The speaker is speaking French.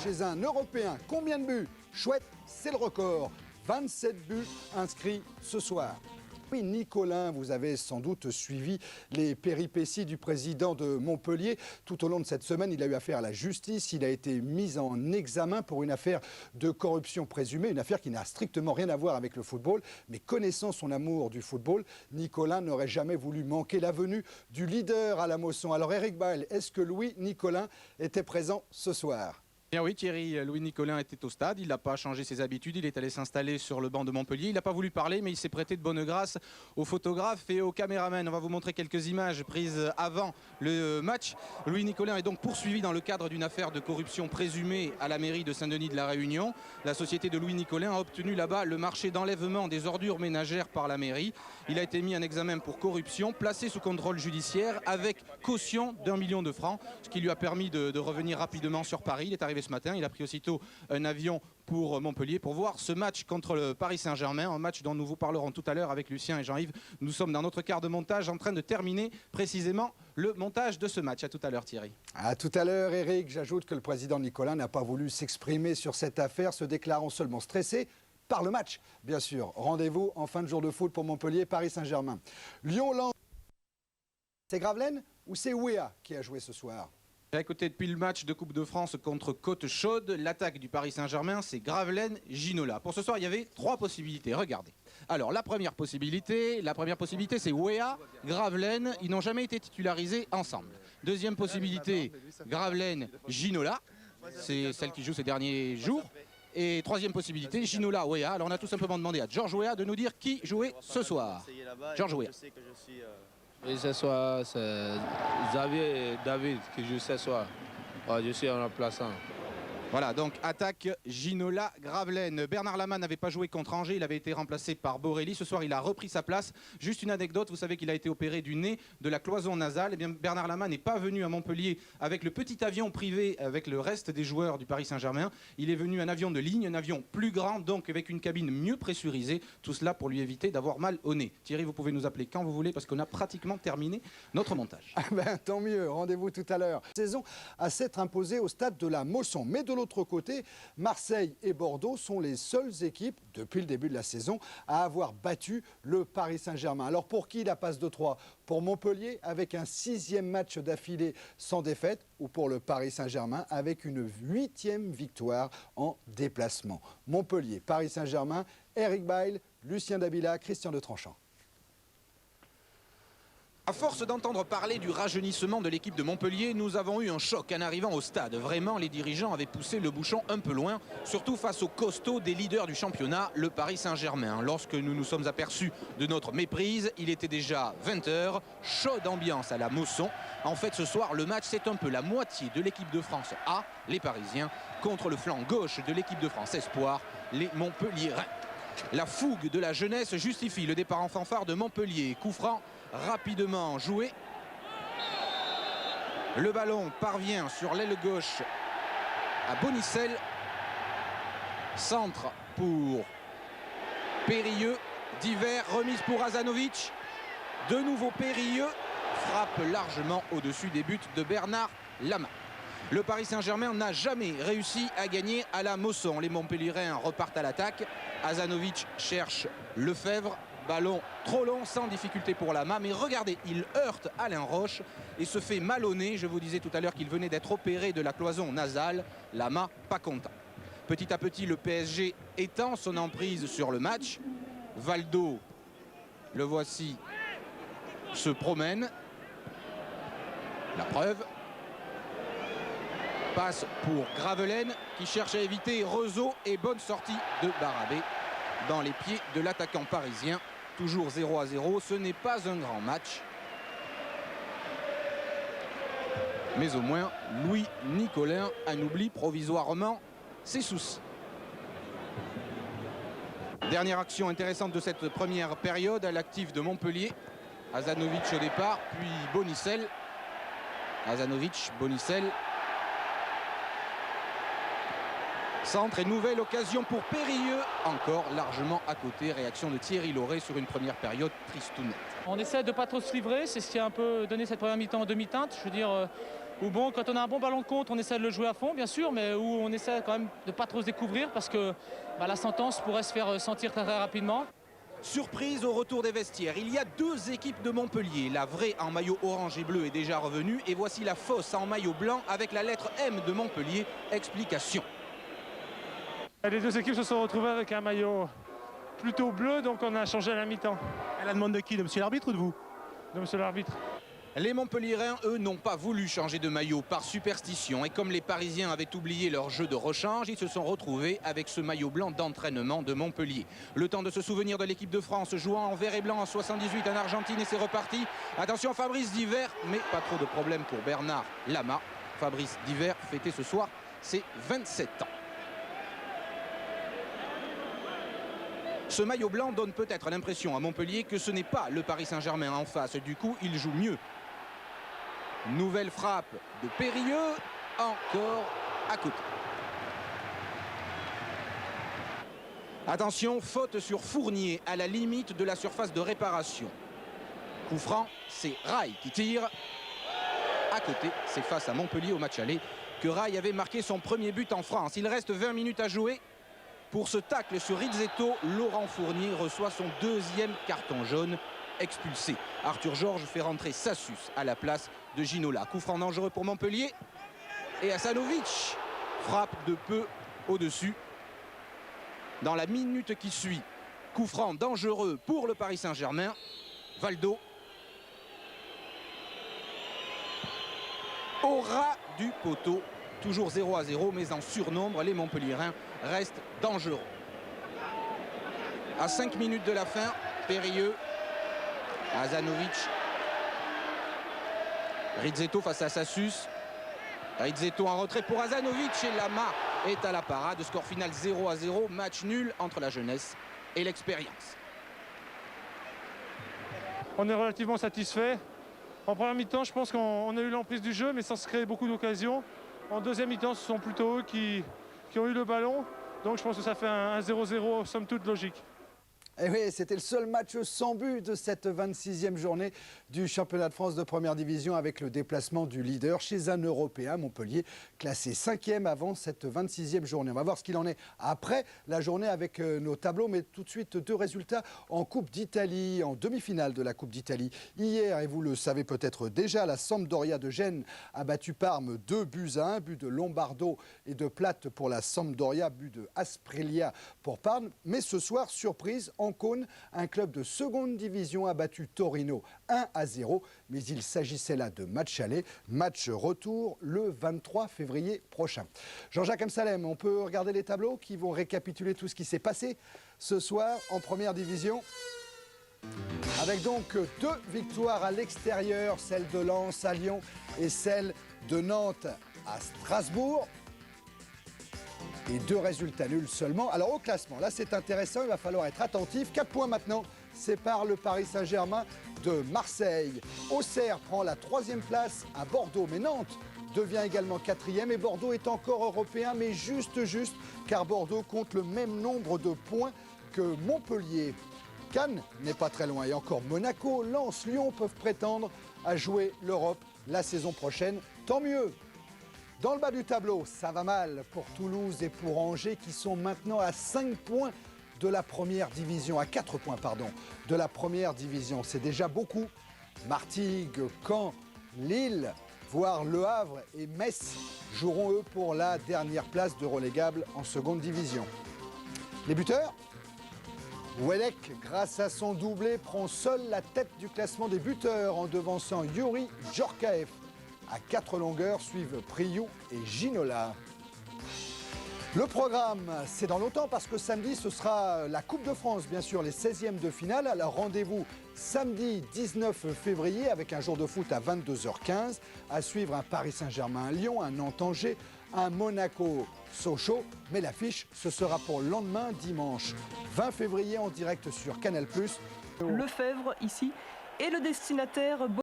chez un Européen. Combien de buts? Chouette, c'est le record. 27 buts inscrits ce soir. Oui, Nicolin, vous avez sans doute suivi les péripéties du président de Montpellier. Tout au long de cette semaine, il a eu affaire à la justice. Il a été mis en examen pour une affaire de corruption présumée, une affaire qui n'a strictement rien à voir avec le football. Mais connaissant son amour du football, Nicolin n'aurait jamais voulu manquer la venue du leader à la Mosson. Alors Eric Bail, est-ce que Louis Nicolin était présent ce soir ? Bien oui, Thierry, Louis Nicolin était au stade, il n'a pas changé ses habitudes, il est allé s'installer sur le banc de Montpellier. Il n'a pas voulu parler, mais il s'est prêté de bonne grâce aux photographes et aux caméramans. On va vous montrer quelques images prises avant le match. Louis Nicolin est donc poursuivi dans le cadre d'une affaire de corruption présumée à la mairie de Saint-Denis de la Réunion. La société de Louis Nicolin a obtenu là-bas le marché d'enlèvement des ordures ménagères par la mairie. Il a été mis en examen pour corruption, placé sous contrôle judiciaire avec caution d'1 million de francs, ce qui lui a permis de revenir rapidement sur Paris. Il est arrivé ce matin, il a pris aussitôt un avion pour Montpellier pour voir ce match contre le Paris Saint-Germain, un match dont nous vous parlerons tout à l'heure avec Lucien et Jean-Yves. Nous sommes dans notre quart de montage en train de terminer précisément le montage de ce match. À tout à l'heure Thierry. À tout à l'heure Eric, j'ajoute que le président Nicolin n'a pas voulu s'exprimer sur cette affaire, se déclarant seulement stressé par le match. Bien sûr, rendez-vous en fin de jour de foot pour Montpellier, Paris Saint-Germain. Lyon-Lens, c'est Gravelaine ou c'est Ouéa qui a joué ce soir ? Écoutez, depuis le match de Coupe de France contre Côte-Chaude, l'attaque du Paris Saint-Germain, c'est Gravelaine, Ginola. Pour ce soir, il y avait 3 possibilités. Regardez. Alors, la première possibilité, c'est Ouéa, Gravelaine. Ils n'ont jamais été titularisés ensemble. Deuxième possibilité, Gravelaine, Ginola. C'est celle qui joue ces derniers jours. Et troisième possibilité, Ginola, Ouéa. Alors, on a tout simplement demandé à Georges Ouéa de nous dire qui jouait ce soir. Georges Ouéa. Et ce soir, c'est Xavier et David qui jouent ce soir. Ouais, je suis en remplaçant. Voilà, donc attaque Ginola, Gravelaine. Bernard Lama n'avait pas joué contre Angers, il avait été remplacé par Borelli. Ce soir, il a repris sa place. Juste une anecdote, vous savez qu'il a été opéré du nez, de la cloison nasale. Eh bien, Bernard Lama n'est pas venu à Montpellier avec le petit avion privé avec le reste des joueurs du Paris Saint-Germain. Il est venu un avion de ligne, un avion plus grand, donc avec une cabine mieux pressurisée. Tout cela pour lui éviter d'avoir mal au nez. Thierry, vous pouvez nous appeler quand vous voulez parce qu'on a pratiquement terminé notre montage. Ah ben, tant mieux, rendez-vous tout à l'heure. Saison à s'être imposée au stade de la Mosson. Mais de l'autre côté, Marseille et Bordeaux sont les seules équipes, depuis le début de la saison, à avoir battu le Paris Saint-Germain. Alors pour qui la passe de 3 ? Pour Montpellier, avec un 6e match d'affilée sans défaite, ou pour le Paris Saint-Germain, avec une 8e victoire en déplacement. Montpellier, Paris Saint-Germain, Eric Bail, Lucien Dabila, Christian de Tranchant. À force d'entendre parler du rajeunissement de l'équipe de Montpellier, nous avons eu un choc en arrivant au stade. Vraiment, les dirigeants avaient poussé le bouchon un peu loin, surtout face au costaud des leaders du championnat, le Paris Saint-Germain. Lorsque nous nous sommes aperçus de notre méprise, il était déjà 20 h, chaude ambiance à la Mosson. En fait, ce soir, le match, c'est un peu la moitié de l'équipe de France A, les Parisiens, contre le flanc gauche de l'équipe de France Espoir, les Montpelliérains. La fougue de la jeunesse justifie le départ en fanfare de Montpellier. Coup franc rapidement joué. Le ballon parvient sur l'aile gauche à Bonicel. Centre pour Périlleux. Divers, remise pour Azanovic. De nouveau Périlleux. Frappe largement au-dessus des buts de Bernard Lama. Le Paris Saint-Germain n'a jamais réussi à gagner à la Mosson. Les Montpelliérains repartent à l'attaque. Azanovic cherche Lefebvre. Ballon trop long, sans difficulté pour Lama. Mais regardez, il heurte Alain Roche et se fait malonner. Je vous disais tout à l'heure qu'il venait d'être opéré de la cloison nasale. Lama, pas content. Petit à petit, le PSG étend son emprise sur le match. Valdo, le voici, se promène. La preuve. Passe pour Gravelaine qui cherche à éviter Rezo et bonne sortie de Barabé dans les pieds de l'attaquant parisien. Toujours 0-0, ce n'est pas un grand match. Mais au moins, Louis Nicolin en oublie provisoirement ses soucis. Dernière action intéressante de cette première période à l'actif de Montpellier. Azanovic au départ, puis Bonicel. Azanovic, Bonicel. Centre et nouvelle occasion pour Périlleux, encore largement à côté. Réaction de Thierry Lauré sur une première période tristounette. On essaie de ne pas trop se livrer, c'est ce qui a un peu donné cette première mi-temps en demi-teinte. Je veux dire, où bon, quand on a un bon ballon de contre, on essaie de le jouer à fond, bien sûr, mais où on essaie quand même de ne pas trop se découvrir parce que la sentence pourrait se faire sentir très, très rapidement. Surprise au retour des vestiaires. Il y a deux équipes de Montpellier. La vraie en maillot orange et bleu est déjà revenue. Et voici la fausse en maillot blanc avec la lettre M de Montpellier. Explication. Les deux équipes se sont retrouvées avec un maillot plutôt bleu, donc on a changé à la mi-temps. À la demande de qui? De monsieur l'arbitre ou de vous? De monsieur l'arbitre. Les Montpelliérains, eux, n'ont pas voulu changer de maillot par superstition. Et comme les Parisiens avaient oublié leur jeu de rechange, ils se sont retrouvés avec ce maillot blanc d'entraînement de Montpellier. Le temps de se souvenir de l'équipe de France jouant en vert et blanc en 78 en Argentine et c'est reparti. Attention, Fabrice Divert, mais pas trop de problème pour Bernard Lama. Fabrice Divert fêtait ce soir ses 27 ans. Ce maillot blanc donne peut-être l'impression à Montpellier que ce n'est pas le Paris Saint-Germain en face. Du coup, il joue mieux. Nouvelle frappe de Périlleux, encore à côté. Attention, faute sur Fournier à la limite de la surface de réparation. Coup franc, c'est Rai qui tire. À côté, c'est face à Montpellier au match aller que Rai avait marqué son premier but en France. Il reste 20 minutes à jouer. Pour ce tacle sur Rizzetto, Laurent Fournier reçoit son deuxième carton jaune. Expulsé. Arthur Georges fait rentrer Sassus à la place de Ginola. Coup franc dangereux pour Montpellier. Et Hasanovic frappe de peu au-dessus. Dans la minute qui suit, coup franc dangereux pour le Paris Saint-Germain. Valdo. Au ras du poteau. Toujours 0-0, mais en surnombre, les Montpelliérains restent dangereux. À 5 minutes de la fin, Périlleux. Hasanovic. Rizzetto face à Sassus. Rizzetto en retrait pour Hasanovic et Lama est à la parade. Score final 0-0. Match nul entre la jeunesse et l'expérience. On est relativement satisfait. En première mi-temps, je pense qu'on a eu l'emprise du jeu, mais sans se créer beaucoup d'occasions. En deuxième mi-temps, ce sont plutôt eux qui ont eu le ballon. Donc je pense que ça fait un 0-0 somme toute logique. Et oui, c'était le seul match sans but de cette 26e journée du championnat de France de première division avec le déplacement du leader chez un Européen, Montpellier, classé 5e avant cette 26e journée. On va voir ce qu'il en est après la journée avec nos tableaux, mais tout de suite deux résultats en Coupe d'Italie, en demi-finale de la Coupe d'Italie. Hier, et vous le savez peut-être déjà, la Sampdoria de Gênes a battu Parme 2-1, but de Lombardo et de Plate pour la Sampdoria, but de Asprilla pour Parme. Mais ce soir, surprise, en Cône, un club de seconde division a battu Torino 1-0, mais il s'agissait là de match aller, match retour le 23 février prochain. Jean-Jacques Amsalem, on peut regarder les tableaux qui vont récapituler tout ce qui s'est passé ce soir en première division. Avec donc deux victoires à l'extérieur, celle de Lens à Lyon et celle de Nantes à Strasbourg. Et deux résultats nuls seulement. Alors au classement, là c'est intéressant, il va falloir être attentif. 4 points maintenant séparent le Paris Saint-Germain de Marseille. Auxerre prend la 3e place à Bordeaux, mais Nantes devient également 4e et Bordeaux est encore européen, mais juste, car Bordeaux compte le même nombre de points que Montpellier. Cannes n'est pas très loin et encore Monaco, Lens, Lyon peuvent prétendre à jouer l'Europe la saison prochaine. Tant mieux. Dans le bas du tableau, ça va mal pour Toulouse et pour Angers qui sont maintenant à 5 points de la première division, à 4 points, pardon, de la première division. C'est déjà beaucoup. Martigues, Caen, Lille, voire Le Havre et Metz joueront eux pour la dernière place de relégable en seconde division. Les buteurs ? Ouelek, grâce à son doublé, prend seul la tête du classement des buteurs en devançant Yuri Djorkaeff. À 4 longueurs suivent Priou et Ginola. Le programme, c'est dans longtemps parce que samedi, ce sera la Coupe de France, bien sûr, les 16e de finale. Alors rendez-vous samedi 19 février avec un jour de foot à 22h15. À suivre un Paris Saint-Germain à Lyon, un Nantes-Angers, un Monaco-Sochaux. Mais l'affiche, ce sera pour le lendemain, dimanche 20 février en direct sur Canal+. Lefebvre, ici, est le destinataire